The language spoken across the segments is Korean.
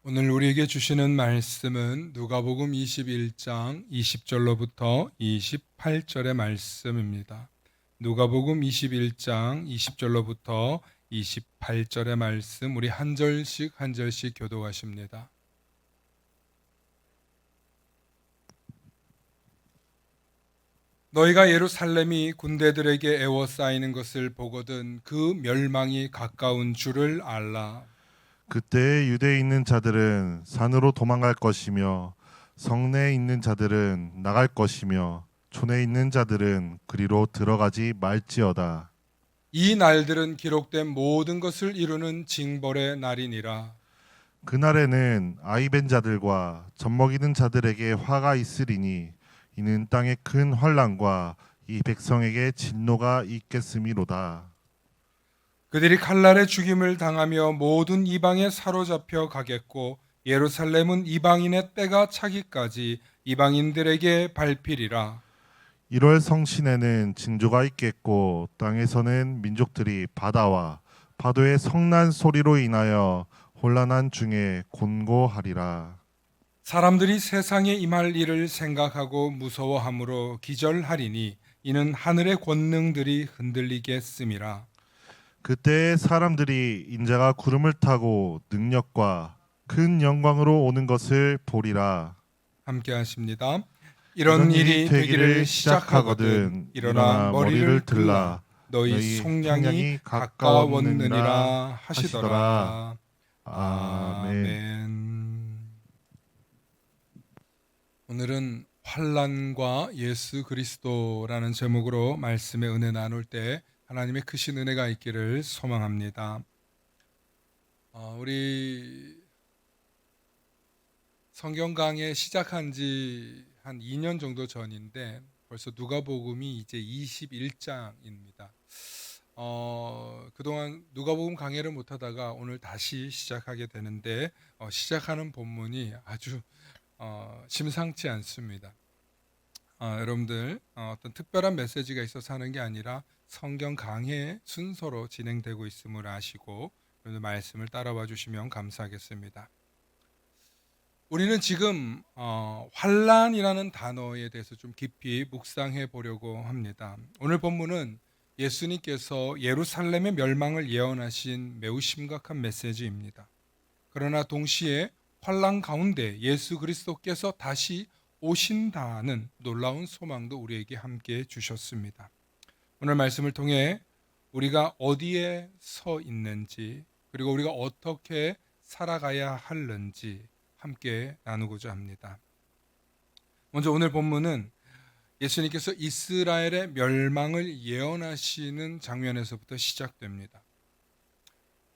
오늘 우리에게 주시는 말씀은 누가복음 21장 20절로부터 28절의 말씀입니다. 누가복음 21장 20절로부터 28절의 말씀, 우리 한 절씩 한 절씩 교독하십니다. 너희가 예루살렘이 군대들에게 에워싸이는 것을 보거든 그 멸망이 가까운 줄을 알라. 그때 유대에 있는 자들은 산으로 도망갈 것이며 성내에 있는 자들은 나갈 것이며 촌에 있는 자들은 그리로 들어가지 말지어다. 이 날들은 기록된 모든 것을 이루는 징벌의 날이니라. 그날에는 아이벤 자들과 젖먹이는 자들에게 화가 있으리니 이는 땅에 큰 환난과 이 백성에게 진노가 있겠음이로다. 그들이 칼날의 죽임을 당하며 모든 이방에 사로잡혀 가겠고 예루살렘은 이방인의 때가 차기까지 이방인들에게 밟히리라. 1월 성신에는 징조가 있겠고 땅에서는 민족들이 바다와 파도의 성난 소리로 인하여 혼란한 중에 곤고하리라. 사람들이 세상에 임할 일을 생각하고 무서워함으로 기절하리니 이는 하늘의 권능들이 흔들리겠음이라. 그때 사람들이 인자가 구름을 타고 능력과 큰 영광으로 오는 것을 보리라. 함께 하십니다. 이런 이런 일이 되기를 시작하거든 일어나 머리를 들라 너희 속량이 가까웠느니라 하시더라. 아멘. 오늘은 환난과 예수 그리스도라는 제목으로 말씀의 은혜 나눌 때 하나님의 크신 은혜가 있기를 소망합니다. 우리 성경 강해 시작한 지 한 2년 정도 전인데 벌써 누가복음이 이제 21장입니다. 그동안 누가복음 강해를 못하다가 오늘 다시 시작하게 되는데 시작하는 본문이 아주 심상치 않습니다. 여러분들 어떤 특별한 메시지가 있어서 하는 게 아니라 성경 강해 순서로 진행되고 있음을 아시고 여러분들 말씀을 따라와 주시면 감사하겠습니다. 우리는 지금 환란이라는 단어에 대해서 좀 깊이 묵상해 보려고 합니다. 오늘 본문은 예수님께서 예루살렘의 멸망을 예언하신 매우 심각한 메시지입니다. 그러나 동시에 환란 가운데 예수 그리스도께서 다시 오신다는 놀라운 소망도 우리에게 함께 주셨습니다. 오늘 말씀을 통해 우리가 어디에 서 있는지 그리고 우리가 어떻게 살아가야 하는지 함께 나누고자 합니다. 먼저 오늘 본문은 예수님께서 이스라엘의 멸망을 예언하시는 장면에서부터 시작됩니다.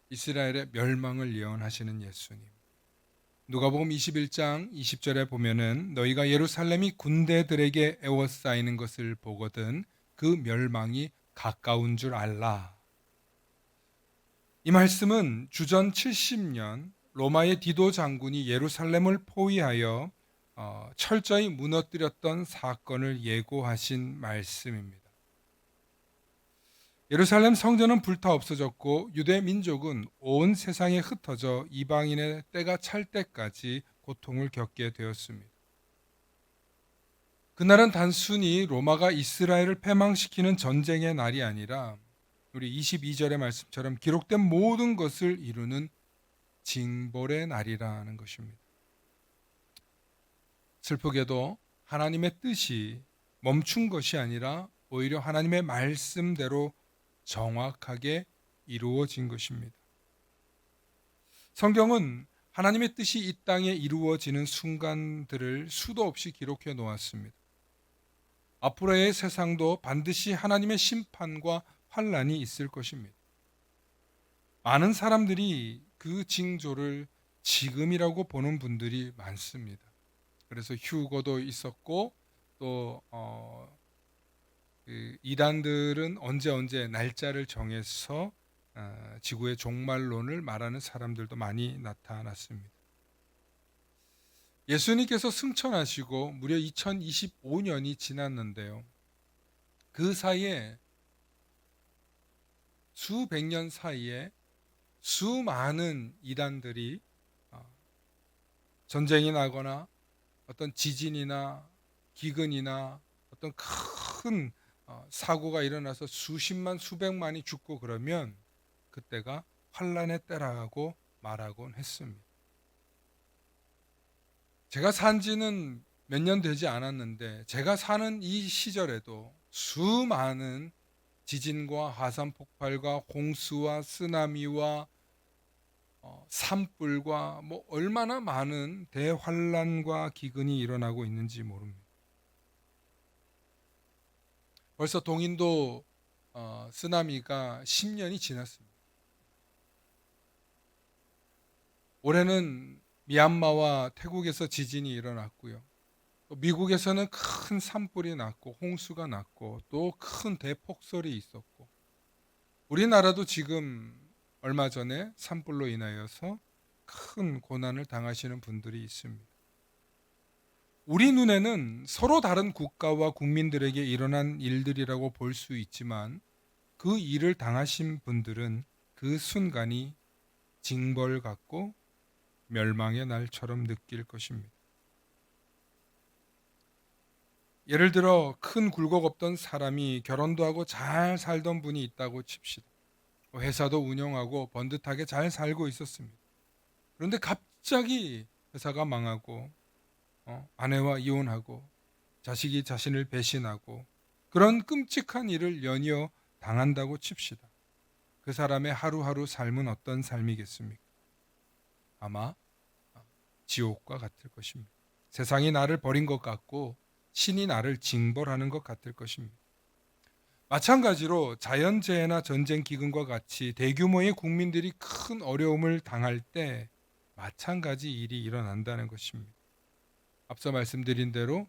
이스라엘의 멸망을 예언하시는 예수님. 누가복음 21장 20절에 보면은 너희가 예루살렘이 군대들에게 에워싸이는 것을 보거든 그 멸망이 가까운 줄 알라. 이 말씀은 주전 70년 로마의 디도 장군이 예루살렘을 포위하여 철저히 무너뜨렸던 사건을 예고하신 말씀입니다. 예루살렘 성전은 불타 없어졌고 유대 민족은 온 세상에 흩어져 이방인의 때가 찰 때까지 고통을 겪게 되었습니다. 그날은 단순히 로마가 이스라엘을 패망시키는 전쟁의 날이 아니라 우리 22절의 말씀처럼 기록된 모든 것을 이루는 징벌의 날이라는 것입니다. 슬프게도 하나님의 뜻이 멈춘 것이 아니라 오히려 하나님의 말씀대로 정확하게 이루어진 것입니다. 성경은 하나님의 뜻이 이 땅에 이루어지는 순간들을 수도 없이 기록해 놓았습니다. 앞으로의 세상도 반드시 하나님의 심판과 환란이 있을 것입니다. 많은 사람들이 그 징조를 지금이라고 보는 분들이 많습니다. 그래서 휴거도 있었고 또 이단들은 언제 날짜를 정해서 지구의 종말론을 말하는 사람들도 많이 나타났습니다. 예수님께서 승천하시고 무려 2025년이 지났는데요. 그 사이에 수백 년 사이에 수많은 이단들이 전쟁이 나거나 어떤 지진이나 기근이나 어떤 큰 사고가 일어나서 수십만 수백만이 죽고 그러면 그때가 환란의 때라고 말하곤 했습니다. 제가 산 지는 몇 년 되지 않았는데 제가 사는 이 시절에도 수많은 지진과 화산 폭발과 홍수와 쓰나미와 산불과 뭐 얼마나 많은 대환란과 기근이 일어나고 있는지 모릅니다. 벌써 동인도 쓰나미가 10년이 지났습니다. 올해는 미얀마와 태국에서 지진이 일어났고요. 또 미국에서는 큰 산불이 났고 홍수가 났고 또 큰 대폭설이 있었고, 우리나라도 지금 얼마 전에 산불로 인하여서 큰 고난을 당하시는 분들이 있습니다. 우리 눈에는 서로 다른 국가와 국민들에게 일어난 일들이라고 볼 수 있지만 그 일을 당하신 분들은 그 순간이 징벌 같고 멸망의 날처럼 느낄 것입니다. 예를 들어 큰 굴곡 없던 사람이 결혼도 하고 잘 살던 분이 있다고 칩시다. 회사도 운영하고 번듯하게 잘 살고 있었습니다. 그런데 갑자기 회사가 망하고 아내와 이혼하고 자식이 자신을 배신하고 그런 끔찍한 일을 연이어 당한다고 칩시다. 그 사람의 하루하루 삶은 어떤 삶이겠습니까? 아마 지옥과 같을 것입니다. 세상이 나를 버린 것 같고 신이 나를 징벌하는 것 같을 것입니다. 마찬가지로 자연재해나 전쟁 기근과 같이 대규모의 국민들이 큰 어려움을 당할 때 마찬가지 일이 일어난다는 것입니다. 앞서 말씀드린 대로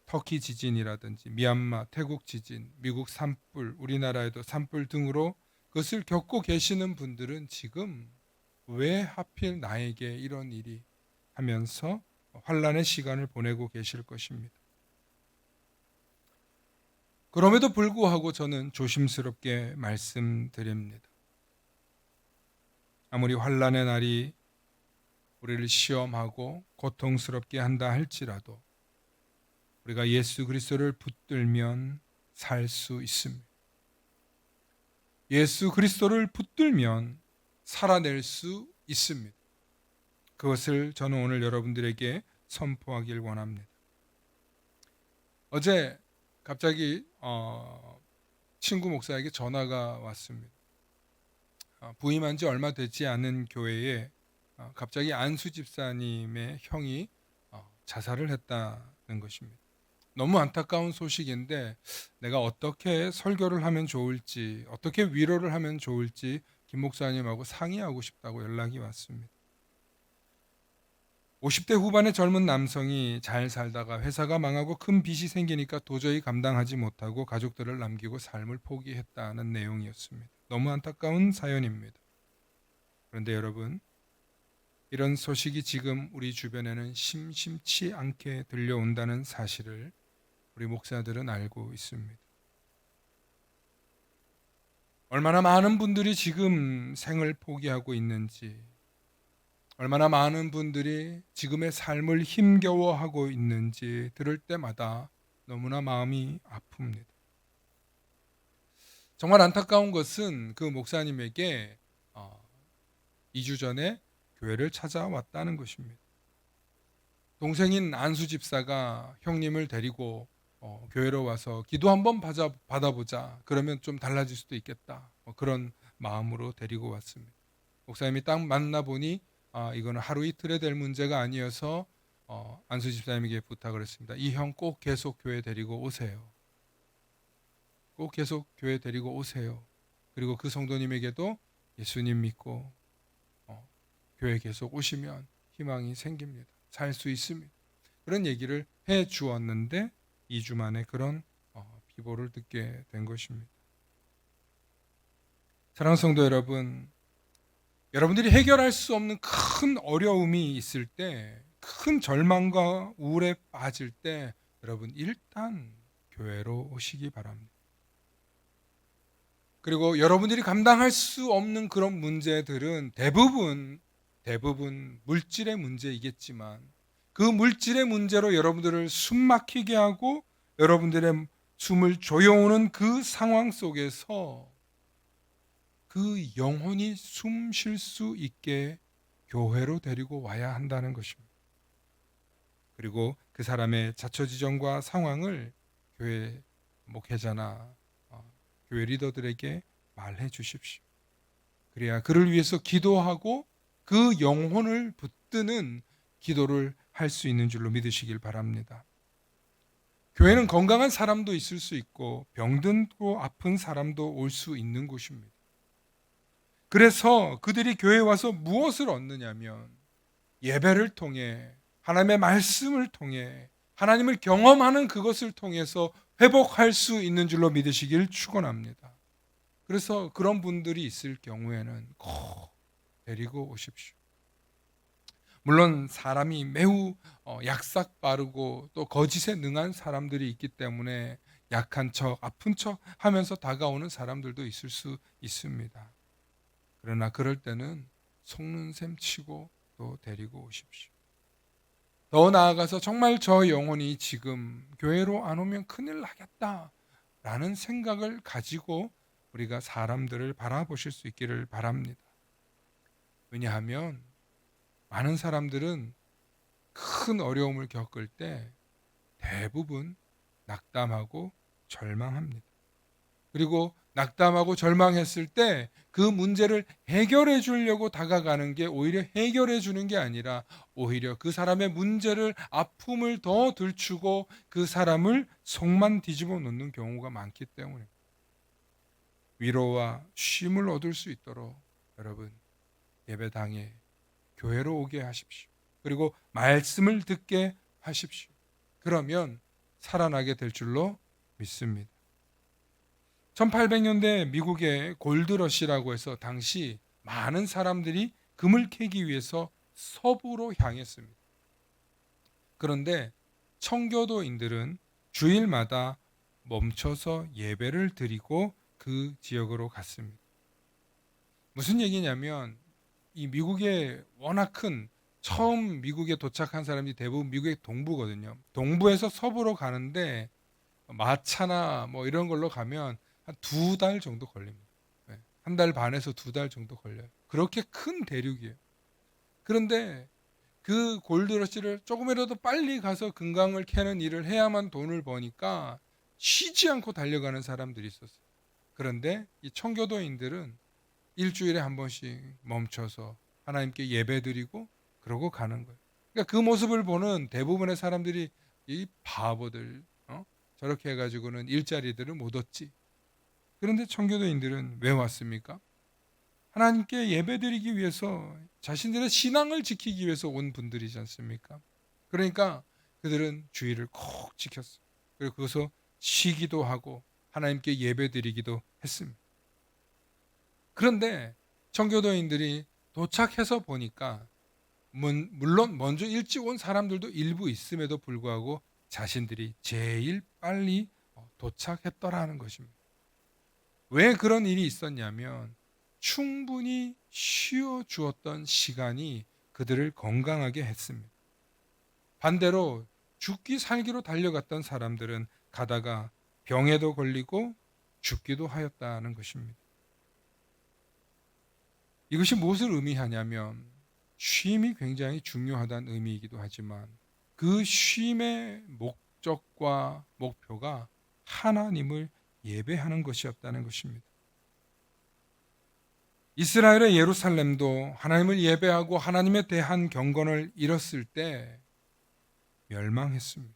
터키 지진이라든지 미얀마, 태국 지진, 미국 산불, 우리나라에도 산불 등으로 그것을 겪고 계시는 분들은 지금 왜 하필 나에게 이런 일이 하면서 환란의 시간을 보내고 계실 것입니다. 그럼에도 불구하고 저는 조심스럽게 말씀드립니다. 아무리 환란의 날이 우리를 시험하고 고통스럽게 한다 할지라도 우리가 예수 그리스도를 붙들면 살 수 있습니다. 예수 그리스도를 붙들면 살아낼 수 있습니다. 그것을 저는 오늘 여러분들에게 선포하길 원합니다. 어제 갑자기 친구 목사에게 전화가 왔습니다. 부임한 지 얼마 되지 않은 교회에 갑자기 안수 집사님의 형이 자살을 했다는 것입니다. 너무 안타까운 소식인데 내가 어떻게 설교를 하면 좋을지, 어떻게 위로를 하면 좋을지 김 목사님하고 상의하고 싶다고 연락이 왔습니다. 50대 후반의 젊은 남성이 잘 살다가 회사가 망하고 큰 빚이 생기니까 도저히 감당하지 못하고 가족들을 남기고 삶을 포기했다는 내용이었습니다. 너무 안타까운 사연입니다. 그런데 여러분, 이런 소식이 지금 우리 주변에는 심심치 않게 들려온다는 사실을 우리 목사들은 알고 있습니다. 얼마나 많은 분들이 지금 생을 포기하고 있는지, 얼마나 많은 분들이 지금의 삶을 힘겨워하고 있는지 들을 때마다 너무나 마음이 아픕니다. 정말 안타까운 것은 그 목사님에게 2주 전에 교회를 찾아왔다는 것입니다. 동생인 안수 집사가 형님을 데리고 교회로 와서 기도 한번 받아보자. 그러면 좀 달라질 수도 있겠다. 그런 마음으로 데리고 왔습니다. 목사님이 딱 만나보니 이거는 하루 이틀에 될 문제가 아니어서 안수 집사님에게 부탁을 했습니다. 이 형 꼭 계속 교회 데리고 오세요. 꼭 계속 교회 데리고 오세요. 그리고 그 성도님에게도 예수님 믿고 교회 계속 오시면 희망이 생깁니다. 살 수 있습니다. 그런 얘기를 해 주었는데 2주 만에 그런 비보를 듣게 된 것입니다. 사랑하는 성도 여러분, 여러분들이 해결할 수 없는 큰 어려움이 있을 때, 큰 절망과 우울에 빠질 때 여러분 일단 교회로 오시기 바랍니다. 그리고 여러분들이 감당할 수 없는 그런 문제들은 대부분 대부분 물질의 문제이겠지만 그 물질의 문제로 여러분들을 숨막히게 하고 여러분들의 숨을 조여오는 그 상황 속에서 그 영혼이 숨 쉴 수 있게 교회로 데리고 와야 한다는 것입니다. 그리고 그 사람의 자초지종과 상황을 교회 목회자나 교회 리더들에게 말해 주십시오. 그래야 그를 위해서 기도하고 그 영혼을 붙드는 기도를 할 수 있는 줄로 믿으시길 바랍니다. 교회는 건강한 사람도 있을 수 있고 병들고 아픈 사람도 올 수 있는 곳입니다. 그래서 그들이 교회에 와서 무엇을 얻느냐면 예배를 통해 하나님의 말씀을 통해 하나님을 경험하는 그것을 통해서 회복할 수 있는 줄로 믿으시길 축원합니다. 그래서 그런 분들이 있을 경우에는 꼭 데리고 오십시오. 물론 사람이 매우 약삭 빠르고 또 거짓에 능한 사람들이 있기 때문에 약한 척, 아픈 척 하면서 다가오는 사람들도 있을 수 있습니다. 그러나 그럴 때는 속는 셈 치고 또 데리고 오십시오. 더 나아가서 정말 저 영혼이 지금 교회로 안 오면 큰일 나겠다라는 생각을 가지고 우리가 사람들을 바라보실 수 있기를 바랍니다. 왜냐하면 많은 사람들은 큰 어려움을 겪을 때 대부분 낙담하고 절망합니다. 그리고 낙담하고 절망했을 때 그 문제를 해결해 주려고 다가가는 게 오히려 해결해 주는 게 아니라 오히려 그 사람의 문제를 아픔을 더 들추고 그 사람을 속만 뒤집어 놓는 경우가 많기 때문에 위로와 쉼을 얻을 수 있도록 여러분 예배당에 교회로 오게 하십시오. 그리고 말씀을 듣게 하십시오. 그러면 살아나게 될 줄로 믿습니다. 1800년대 미국의 골드러시라고 해서 당시 많은 사람들이 금을 캐기 위해서 서부로 향했습니다. 그런데 청교도인들은 주일마다 멈춰서 예배를 드리고 그 지역으로 갔습니다. 무슨 얘기냐면 이 미국의 워낙 큰 처음 미국에 도착한 사람이 대부분 미국의 동부거든요. 동부에서 서부로 가는데 마차나 뭐 이런 걸로 가면 한 2달 정도 걸립니다. 한 달 반에서 2달 정도 걸려요. 그렇게 큰 대륙이에요. 그런데 그 골드러시를 조금이라도 빨리 가서 금강을 캐는 일을 해야만 돈을 버니까 쉬지 않고 달려가는 사람들이 있었어요. 그런데 이 청교도인들은 일주일에 한 번씩 멈춰서 하나님께 예배드리고 그러고 가는 거예요. 그러니까 그 모습을 보는 대부분의 사람들이 이 바보들 저렇게 해가지고는 일자리들을 못 얻지. 그런데 청교도인들은 왜 왔습니까? 하나님께 예배드리기 위해서 자신들의 신앙을 지키기 위해서 온 분들이지 않습니까? 그러니까 그들은 주의를 콕 지켰어요. 그리고 거기서 쉬기도 하고 하나님께 예배드리기도 했습니다. 그런데 청교도인들이 도착해서 보니까 물론 먼저 일찍 온 사람들도 일부 있음에도 불구하고 자신들이 제일 빨리 도착했더라는 것입니다. 왜 그런 일이 있었냐면 충분히 쉬어 주었던 시간이 그들을 건강하게 했습니다. 반대로 죽기 살기로 달려갔던 사람들은 가다가 병에도 걸리고 죽기도 하였다는 것입니다. 이것이 무엇을 의미하냐면 쉼이 굉장히 중요하다는 의미이기도 하지만 그 쉼의 목적과 목표가 하나님을 예배하는 것이었다는 것입니다. 이스라엘의 예루살렘도 하나님을 예배하고 하나님에 대한 경건을 잃었을 때 멸망했습니다.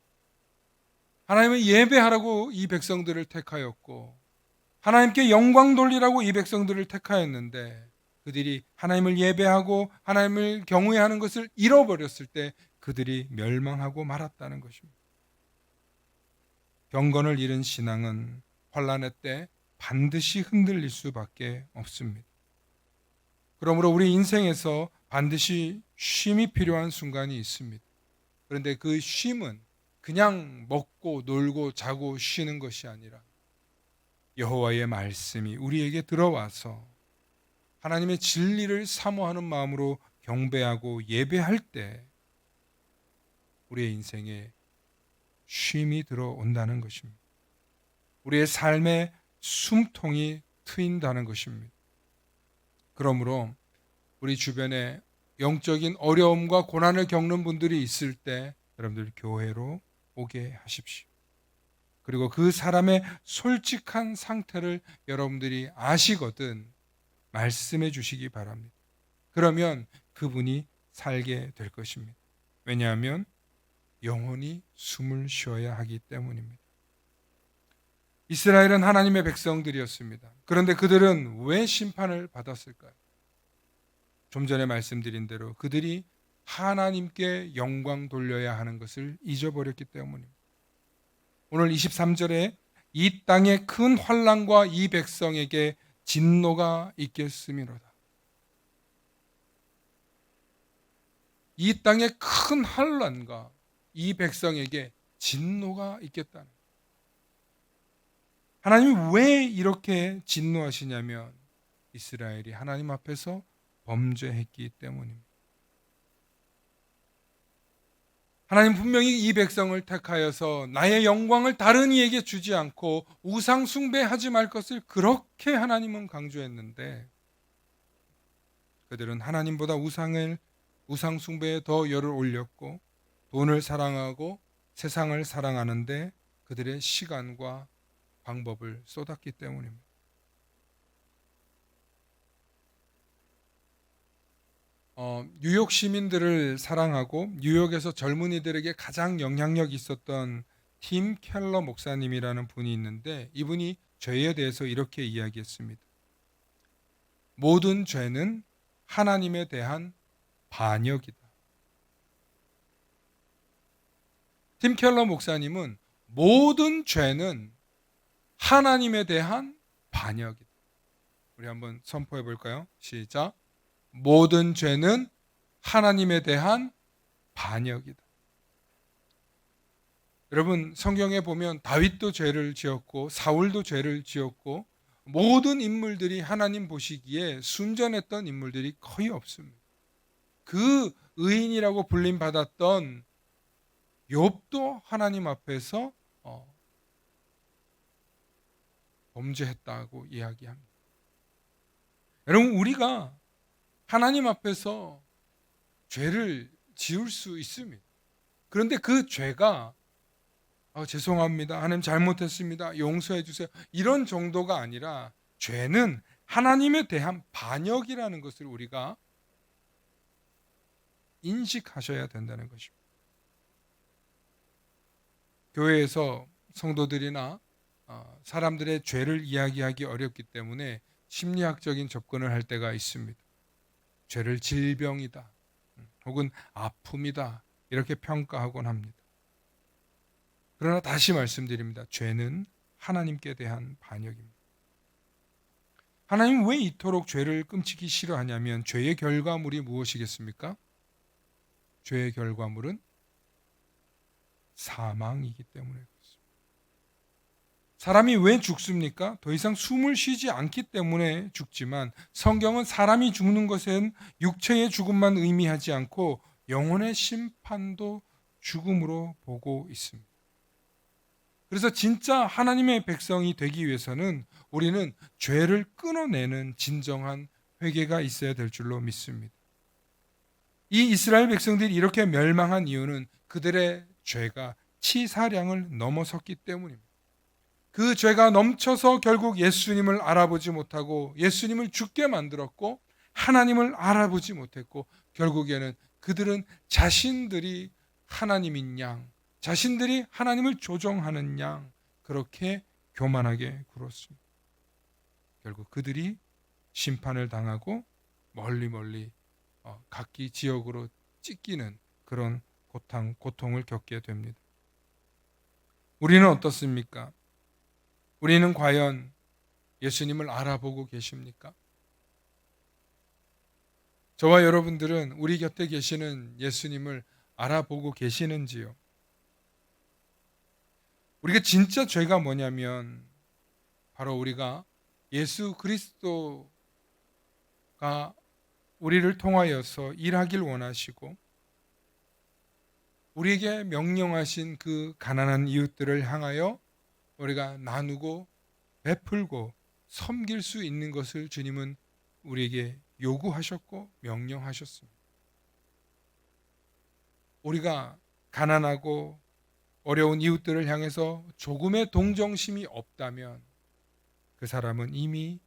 하나님을 예배하라고 이 백성들을 택하였고 하나님께 영광 돌리라고 이 백성들을 택하였는데 그들이 하나님을 예배하고 하나님을 경외하는 것을 잃어버렸을 때 그들이 멸망하고 말았다는 것입니다. 경건을 잃은 신앙은 환난의 때 반드시 흔들릴 수밖에 없습니다. 그러므로 우리 인생에서 반드시 쉼이 필요한 순간이 있습니다. 그런데 그 쉼은 그냥 먹고 놀고 자고 쉬는 것이 아니라 여호와의 말씀이 우리에게 들어와서 하나님의 진리를 사모하는 마음으로 경배하고 예배할 때 우리의 인생에 쉼이 들어온다는 것입니다. 우리의 삶의 숨통이 트인다는 것입니다. 그러므로 우리 주변에 영적인 어려움과 고난을 겪는 분들이 있을 때 여러분들 교회로 오게 하십시오. 그리고 그 사람의 솔직한 상태를 여러분들이 아시거든 말씀해 주시기 바랍니다. 그러면 그분이 살게 될 것입니다. 왜냐하면 영혼이 숨을 쉬어야 하기 때문입니다. 이스라엘은 하나님의 백성들이었습니다. 그런데 그들은 왜 심판을 받았을까요? 좀 전에 말씀드린 대로 그들이 하나님께 영광 돌려야 하는 것을 잊어버렸기 때문입니다. 오늘 23절에 이 땅에 큰 환난과 이 백성에게 진노가 있겠음이로다. 이 땅에 큰 환난과 이 백성에게 진노가 있겠다는. 하나님이 왜 이렇게 진노하시냐면 이스라엘이 하나님 앞에서 범죄했기 때문입니다. 하나님 분명히 이 백성을 택하여서 나의 영광을 다른 이에게 주지 않고 우상 숭배하지 말 것을 그렇게 하나님은 강조했는데 그들은 하나님보다 우상 숭배에 더 열을 올렸고 돈을 사랑하고 세상을 사랑하는데 그들의 시간과 방법을 쏟았기 때문입니다. 뉴욕 시민들을 사랑하고 뉴욕에서 젊은이들에게 가장 영향력 있었던 팀 켈러 목사님이라는 분이 있는데 이분이 죄에 대해서 이렇게 이야기했습니다. 모든 죄는 하나님에 대한 반역이다. 팀 켈러 목사님은 모든 죄는 하나님에 대한 반역이다. 우리 한번 선포해 볼까요? 시작. 모든 죄는 하나님에 대한 반역이다. 여러분 성경에 보면 다윗도 죄를 지었고 사울도 죄를 지었고 모든 인물들이 하나님 보시기에 순전했던 인물들이 거의 없습니다. 그 의인이라고 불림 받았던 욥도 하나님 앞에서 범죄했다고 이야기합니다. 여러분 우리가 하나님 앞에서 죄를 지을 수 있습니다. 그런데 그 죄가 죄송합니다. 하나님 잘못했습니다. 용서해 주세요. 이런 정도가 아니라 죄는 하나님에 대한 반역이라는 것을 우리가 인식하셔야 된다는 것입니다. 교회에서 성도들이나 사람들의 죄를 이야기하기 어렵기 때문에 심리학적인 접근을 할 때가 있습니다. 죄를 질병이다 혹은 아픔이다 이렇게 평가하곤 합니다. 그러나 다시 말씀드립니다. 죄는 하나님께 대한 반역입니다. 하나님 왜 이토록 죄를 끔찍이 싫어하냐면 죄의 결과물이 무엇이겠습니까? 죄의 결과물은 사망이기 때문에 그렇습니다. 사람이 왜 죽습니까? 더 이상 숨을 쉬지 않기 때문에 죽지만 성경은 사람이 죽는 것은 육체의 죽음만 의미하지 않고 영혼의 심판도 죽음으로 보고 있습니다. 그래서 진짜 하나님의 백성이 되기 위해서는 우리는 죄를 끊어내는 진정한 회개가 있어야 될 줄로 믿습니다. 이 이스라엘 백성들이 이렇게 멸망한 이유는 그들의 죄가 치사량을 넘어섰기 때문입니다. 그 죄가 넘쳐서 결국 예수님을 알아보지 못하고 예수님을 죽게 만들었고 하나님을 알아보지 못했고 결국에는 그들은 자신들이 하나님인 양, 자신들이 하나님을 조종하는 양 그렇게 교만하게 굴었습니다. 결국 그들이 심판을 당하고 멀리 각기 지역으로 찢기는 그런 고통을 겪게 됩니다. 우리는 어떻습니까? 우리는 과연 예수님을 알아보고 계십니까? 저와 여러분들은 우리 곁에 계시는 예수님을 알아보고 계시는지요? 우리가 진짜 죄가 뭐냐면 바로 우리가 예수 그리스도가 우리를 통하여서 일하길 원하시고 우리에게 명령하신 그 가난한 이웃들을 향하여 우리가 나누고 베풀고 섬길 수 있는 것을 주님은 우리에게 요구하셨고 명령하셨습니다. 우리가 가난하고 어려운 이웃들을 향해서 조금의 동정심이 없다면 그 사람은 이미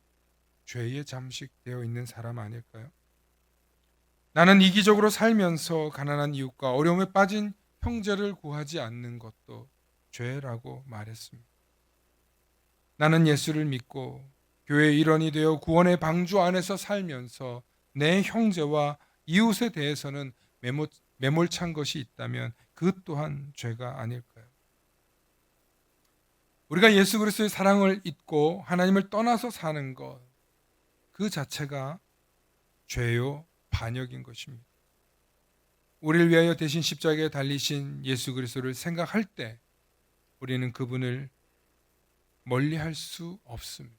죄에 잠식되어 있는 사람 아닐까요? 나는 이기적으로 살면서 가난한 이웃과 어려움에 빠진 형제를 구하지 않는 것도 죄라고 말했습니다. 나는 예수를 믿고 교회의 일원이 되어 구원의 방주 안에서 살면서 내 형제와 이웃에 대해서는 매몰찬 것이 있다면 그 또한 죄가 아닐까요? 우리가 예수 그리스도의 사랑을 잊고 하나님을 떠나서 사는 것, 그 자체가 죄요 반역인 것입니다. 우리를 위하여 대신 십자가에 달리신 예수 그리스도를 생각할 때 우리는 그분을 멀리할 수 없습니다.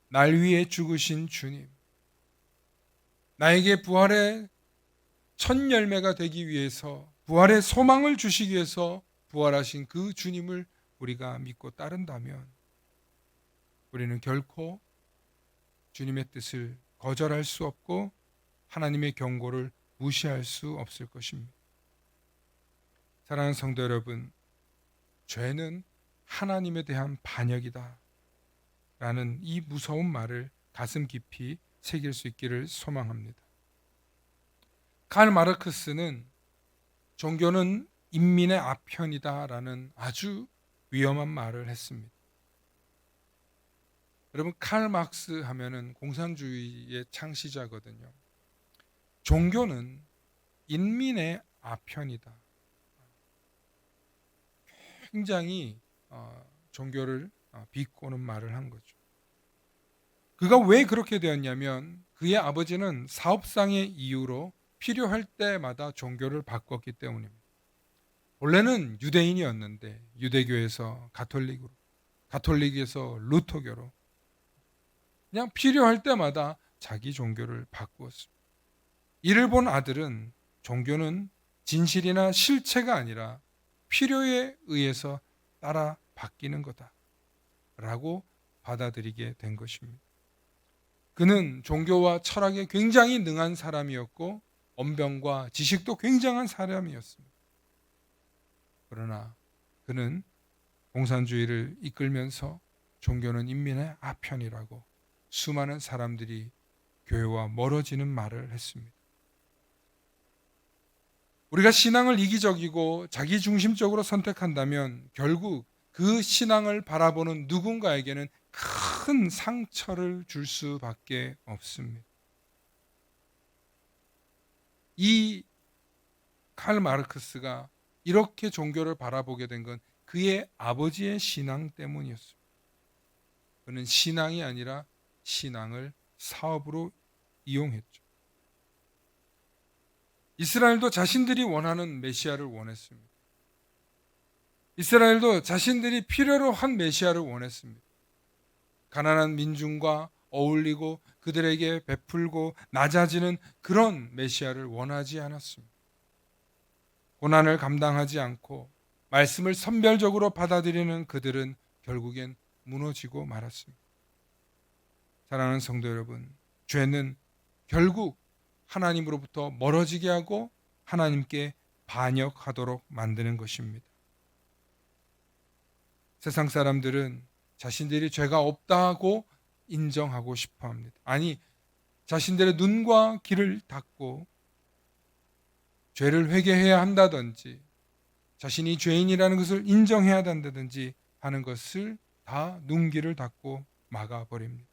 날 위해 죽으신 주님, 나에게 부활의 첫 열매가 되기 위해서, 부활의 소망을 주시기 위해서 부활하신 그 주님을 우리가 믿고 따른다면 우리는 결코 주님의 뜻을 거절할 수 없고 하나님의 경고를 무시할 수 없을 것입니다. 사랑하는 성도 여러분, 죄는 하나님에 대한 반역이다 라는 이 무서운 말을 가슴 깊이 새길 수 있기를 소망합니다. 칼 마르크스는 종교는 인민의 아편이다 라는 아주 위험한 말을 했습니다. 여러분, 칼 막스 하면은 공산주의의 창시자거든요. 종교는 인민의 아편이다. 굉장히 종교를 비꼬는 말을 한 거죠. 그가 왜 그렇게 되었냐면 그의 아버지는 사업상의 이유로 필요할 때마다 종교를 바꿨기 때문입니다. 원래는 유대인이었는데 유대교에서 가톨릭으로, 가톨릭에서 루터교로 그냥 필요할 때마다 자기 종교를 바꾸었습니다. 이를 본 아들은 종교는 진실이나 실체가 아니라 필요에 의해서 따라 바뀌는 거다 라고 받아들이게 된 것입니다. 그는 종교와 철학에 굉장히 능한 사람이었고 언변과 지식도 굉장한 사람이었습니다. 그러나 그는 공산주의를 이끌면서 종교는 인민의 아편이라고 수많은 사람들이 교회와 멀어지는 말을 했습니다. 우리가 신앙을 이기적이고 자기중심적으로 선택한다면 결국 그 신앙을 바라보는 누군가에게는 큰 상처를 줄 수밖에 없습니다. 이 칼 마르크스가 이렇게 종교를 바라보게 된 건 그의 아버지의 신앙 때문이었습니다. 그는 신앙이 아니라 신앙을 사업으로 이용했죠. 이스라엘도 자신들이 원하는 메시아를 원했습니다. 이스라엘도 자신들이 필요로 한 메시아를 원했습니다. 가난한 민중과 어울리고 그들에게 베풀고 낮아지는 그런 메시아를 원하지 않았습니다. 고난을 감당하지 않고 말씀을 선별적으로 받아들이는 그들은 결국엔 무너지고 말았습니다. 사랑하는 성도 여러분, 죄는 결국 하나님으로부터 멀어지게 하고 하나님께 반역하도록 만드는 것입니다. 세상 사람들은 자신들이 죄가 없다고 인정하고 싶어 합니다. 아니, 자신들의 눈과 귀를 닫고 죄를 회개해야 한다든지 자신이 죄인이라는 것을 인정해야 한다든지 하는 것을 다 눈길을 닫고 막아버립니다.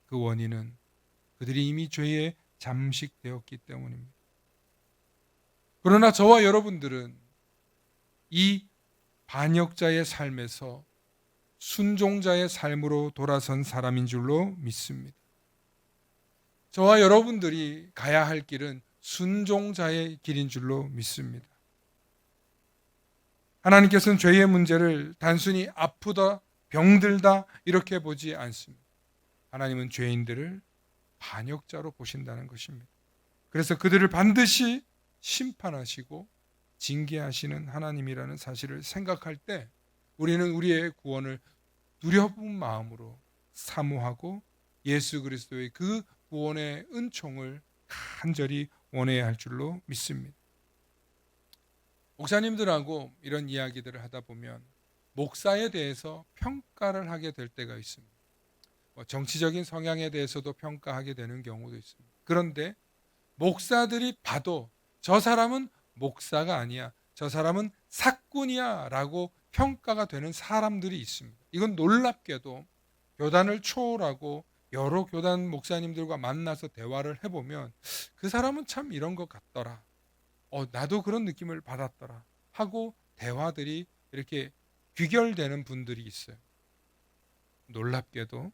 그 원인은 그들이 이미 죄에 잠식되었기 때문입니다. 그러나 저와 여러분들은 이 반역자의 삶에서 순종자의 삶으로 돌아선 사람인 줄로 믿습니다. 저와 여러분들이 가야 할 길은 순종자의 길인 줄로 믿습니다. 하나님께서는 죄의 문제를 단순히 아프다, 병들다 이렇게 보지 않습니다. 하나님은 죄인들을 반역자로 보신다는 것입니다. 그래서 그들을 반드시 심판하시고 징계하시는 하나님이라는 사실을 생각할 때 우리는 우리의 구원을 두려운 마음으로 사모하고 예수 그리스도의 그 구원의 은총을 간절히 원해야 할 줄로 믿습니다. 목사님들하고 이런 이야기들을 하다 보면 목사에 대해서 평가를 하게 될 때가 있습니다. 정치적인 성향에 대해서도 평가하게 되는 경우도 있습니다. 그런데 목사들이 봐도 저 사람은 목사가 아니야, 저 사람은 사꾼이야 라고 평가가 되는 사람들이 있습니다. 이건 놀랍게도 교단을 초월하고 여러 교단 목사님들과 만나서 대화를 해보면 그 사람은 참 이런 것 같더라, 나도 그런 느낌을 받았더라 하고 대화들이 이렇게 귀결되는 분들이 있어요. 놀랍게도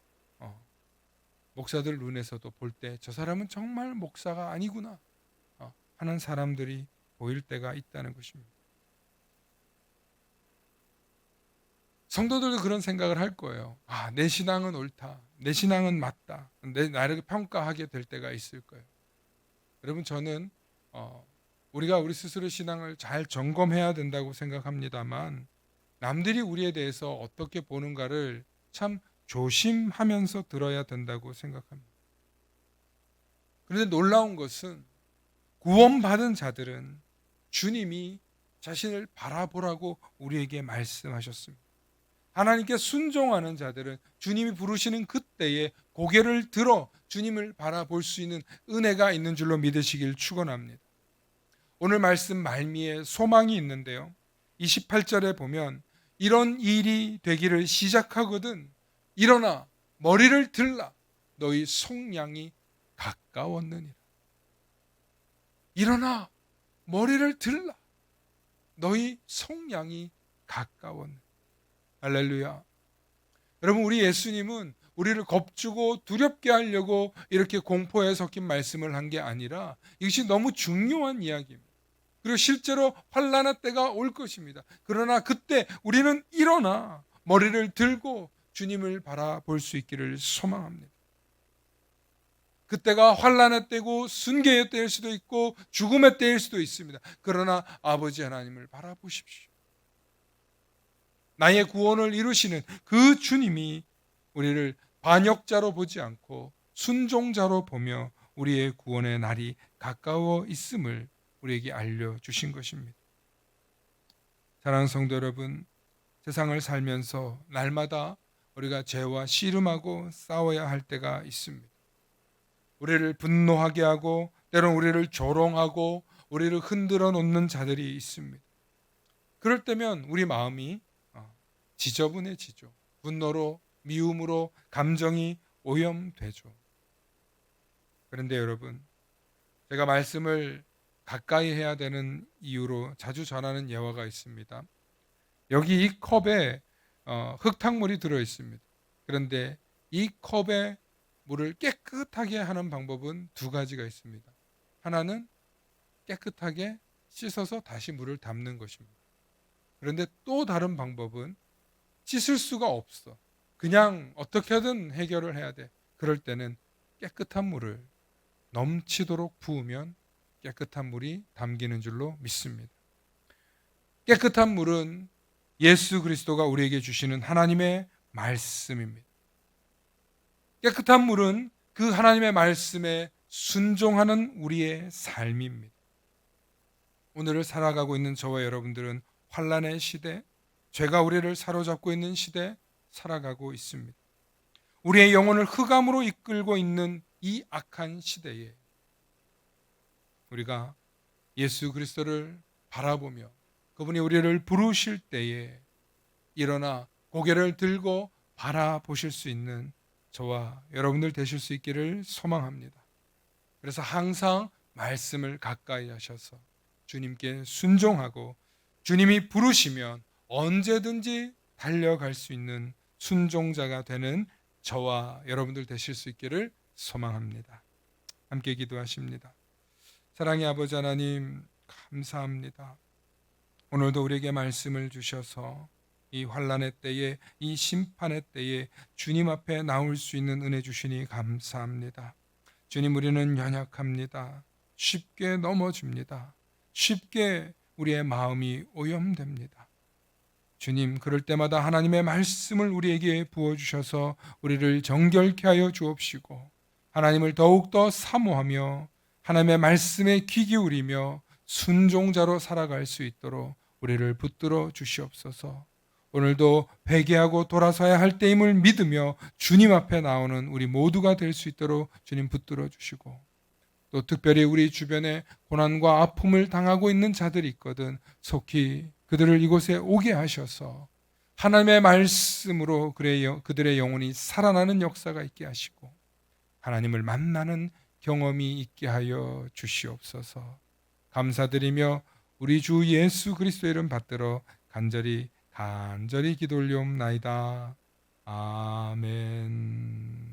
목사들 눈에서도 볼 때 저 사람은 정말 목사가 아니구나 하는 사람들이 보일 때가 있다는 것입니다. 성도들도 그런 생각을 할 거예요. 내 신앙은 옳다, 내 신앙은 맞다, 나를 평가하게 될 때가 있을 거예요. 여러분, 저는 우리가 우리 스스로 신앙을 잘 점검해야 된다고 생각합니다만 남들이 우리에 대해서 어떻게 보는가를 참 조심하면서 들어야 된다고 생각합니다. 그런데 놀라운 것은 구원받은 자들은 주님이 자신을 바라보라고 우리에게 말씀하셨습니다. 하나님께 순종하는 자들은 주님이 부르시는 그때에 고개를 들어 주님을 바라볼 수 있는 은혜가 있는 줄로 믿으시길 축원합니다. 오늘 말씀 말미에 소망이 있는데요. 28절에 보면 이런 일이 되기를 시작하거든 일어나 머리를 들라 너희 속량이 가까웠느니라. 일어나 머리를 들라 너희 속량이 가까웠느니라. 할렐루야. 여러분, 우리 예수님은 우리를 겁주고 두렵게 하려고 이렇게 공포에 섞인 말씀을 한 게 아니라 이것이 너무 중요한 이야기입니다. 그리고 실제로 환난의 때가 올 것입니다. 그러나 그때 우리는 일어나 머리를 들고 주님을 바라볼 수 있기를 소망합니다. 그때가 환난의 때고 순계의 때일 수도 있고 죽음의 때일 수도 있습니다. 그러나 아버지 하나님을 바라보십시오. 나의 구원을 이루시는 그 주님이 우리를 반역자로 보지 않고 순종자로 보며 우리의 구원의 날이 가까워 있음을 우리에게 알려주신 것입니다. 사랑하는 성도 여러분, 세상을 살면서 날마다 우리가 죄와 씨름하고 싸워야 할 때가 있습니다. 우리를 분노하게 하고 때론 우리를 조롱하고 우리를 흔들어 놓는 자들이 있습니다. 그럴 때면 우리 마음이 지저분해지죠. 분노로, 미움으로 감정이 오염되죠. 그런데 여러분, 제가 말씀을 가까이 해야 되는 이유로 자주 전하는 예화가 있습니다. 여기 이 컵에 흙탕물이 들어 있습니다. 그런데 이 컵에 물을 깨끗하게 하는 방법은 두 가지가 있습니다. 하나는 깨끗하게 씻어서 다시 물을 담는 것입니다. 그런데 또 다른 방법은 씻을 수가 없어, 그냥 어떻게든 해결을 해야 돼. 그럴 때는 깨끗한 물을 넘치도록 부으면 깨끗한 물이 담기는 줄로 믿습니다. 깨끗한 물은 예수 그리스도가 우리에게 주시는 하나님의 말씀입니다. 깨끗한 물은 그 하나님의 말씀에 순종하는 우리의 삶입니다. 오늘을 살아가고 있는 저와 여러분들은 환난의 시대, 죄가 우리를 사로잡고 있는 시대 살아가고 있습니다. 우리의 영혼을 흑암으로 이끌고 있는 이 악한 시대에 우리가 예수 그리스도를 바라보며 그분이 우리를 부르실 때에 일어나 고개를 들고 바라보실 수 있는 저와 여러분들 되실 수 있기를 소망합니다. 그래서 항상 말씀을 가까이 하셔서 주님께 순종하고 주님이 부르시면 언제든지 달려갈 수 있는 순종자가 되는 저와 여러분들 되실 수 있기를 소망합니다. 함께 기도하십니다. 사랑의 아버지 하나님, 감사합니다. 오늘도 우리에게 말씀을 주셔서 이 환난의 때에, 이 심판의 때에 주님 앞에 나올 수 있는 은혜 주시니 감사합니다. 주님, 우리는 연약합니다. 쉽게 넘어집니다. 쉽게 우리의 마음이 오염됩니다. 주님, 그럴 때마다 하나님의 말씀을 우리에게 부어주셔서 우리를 정결케 하여 주옵시고, 하나님을 더욱더 사모하며 하나님의 말씀에 귀 기울이며 순종자로 살아갈 수 있도록 우리를 붙들어 주시옵소서. 오늘도 회개하고 돌아서야 할 때임을 믿으며 주님 앞에 나오는 우리 모두가 될 수 있도록 주님 붙들어 주시고, 또 특별히 우리 주변에 고난과 아픔을 당하고 있는 자들이 있거든 속히 그들을 이곳에 오게 하셔서 하나님의 말씀으로 그들의 영혼이 살아나는 역사가 있게 하시고 하나님을 만나는 경험이 있게 하여 주시옵소서. 감사드리며 우리 주 예수 그리스도의 이름 받들어 간절히 기도 올리옵나이다. 아멘.